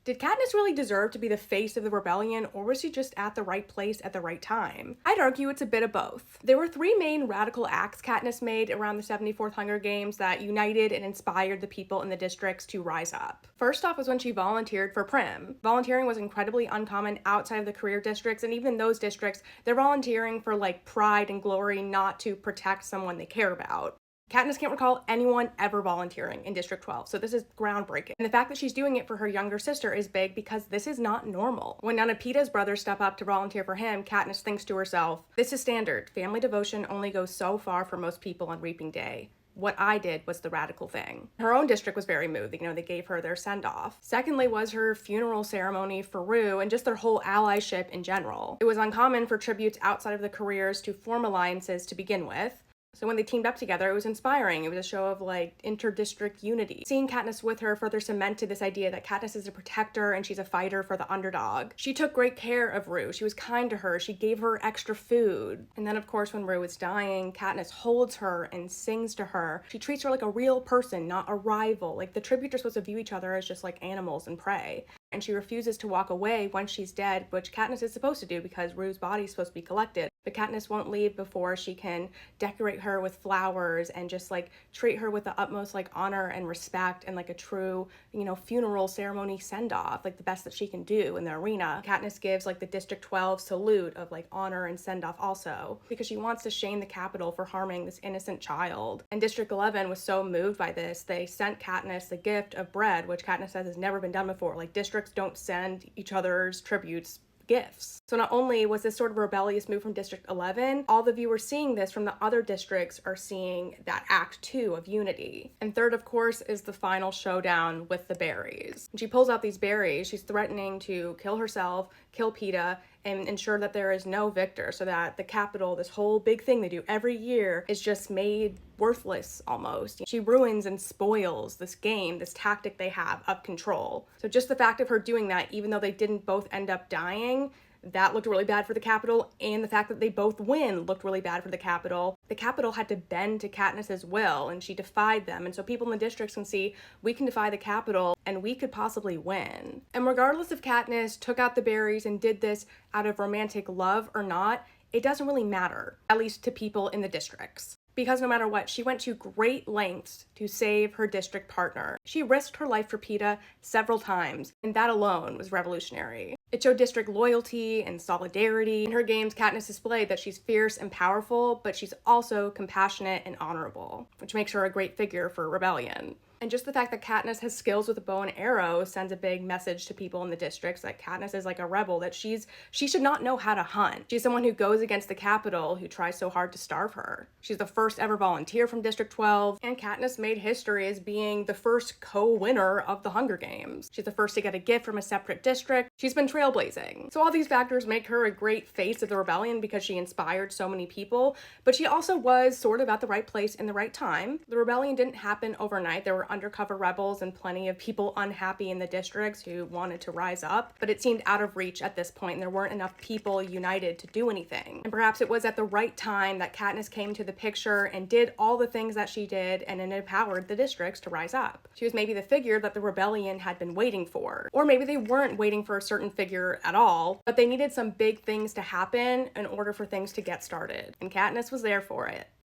Did Katniss really deserve to be the face of the rebellion, or was she just at the right place at the right time? I'd argue it's a bit of both. There were three main radical acts Katniss made around the 74th Hunger Games that united and inspired the people in the districts to rise up. First off was when she volunteered for Prim. Volunteering was incredibly uncommon outside of the career districts, and even in those districts, they're volunteering for like pride and glory, not to protect someone they care about. Katniss can't recall anyone ever volunteering in District 12, so this is groundbreaking. And the fact that she's doing it for her younger sister is big because this is not normal. When none of Peeta's brothers step up to volunteer for him, Katniss thinks to herself, this is standard. Family devotion only goes so far for most people on Reaping Day. What I did was the radical thing. Her own district was very moved, they gave her their send-off. Secondly was her funeral ceremony for Rue and just their whole allyship in general. It was uncommon for tributes outside of the careers to form alliances to begin with. So when they teamed up together, it was inspiring. It was a show of like inter-district unity. Seeing Katniss with her further cemented this idea that Katniss is a protector and she's a fighter for the underdog. She took great care of Rue. She was kind to her. She gave her extra food. And then of course when Rue is dying, Katniss holds her and sings to her. She treats her like a real person, not a rival. Like the tributes are supposed to view each other as just like animals and prey. And she refuses to walk away once she's dead, which Katniss is supposed to do because Rue's body is supposed to be collected. But Katniss won't leave before she can decorate her with flowers and just like treat her with the utmost like honor and respect and like a true, funeral ceremony send-off, like the best that she can do in the arena. Katniss gives like the District 12 salute of like honor and send-off also because she wants to shame the Capitol for harming this innocent child. And District 11 was so moved by this, they sent Katniss the gift of bread, which Katniss says has never been done before. Like districts don't send each other's tributes gifts. So not only was this sort of rebellious move from District 11, all the viewers seeing this from the other districts are seeing that act 2 of unity. And third, of course, is the final showdown with the berries. When she pulls out these berries, she's threatening to kill herself, kill Peeta, and ensure that there is no victor so that the Capitol, this whole big thing they do every year, is just made worthless almost. She ruins and spoils this game, this tactic they have of control. So just the fact of her doing that, even though they didn't both end up dying, that looked really bad for the Capitol, and the fact that they both win looked really bad for the Capitol. The Capitol had to bend to Katniss's will, and she defied them, and so people in the districts can see, we can defy the Capitol, and we could possibly win. And regardless if Katniss took out the berries and did this out of romantic love or not, it doesn't really matter, at least to people in the districts. Because no matter what, she went to great lengths to save her district partner. She risked her life for Peeta several times, and that alone was revolutionary. It showed district loyalty and solidarity. In her games, Katniss displayed that she's fierce and powerful, but she's also compassionate and honorable, which makes her a great figure for rebellion. And just the fact that Katniss has skills with a bow and arrow sends a big message to people in the districts that Katniss is like a rebel, that she should not know how to hunt. She's someone who goes against the Capitol, who tries so hard to starve her. She's the first ever volunteer from District 12, and Katniss made history as being the first co-winner of the Hunger Games. She's the first to get a gift from a separate district. She's been trailblazing. So all these factors make her a great face of the rebellion because she inspired so many people, but she also was sort of at the right place in the right time. The rebellion didn't happen overnight. There were undercover rebels and plenty of people unhappy in the districts who wanted to rise up, but it seemed out of reach at this point and there weren't enough people united to do anything. And perhaps it was at the right time that Katniss came to the picture and did all the things that she did, and it empowered the districts to rise up. She was maybe the figure that the rebellion had been waiting for. Or maybe they weren't waiting for a certain figure at all, but they needed some big things to happen in order for things to get started. And Katniss was there for it.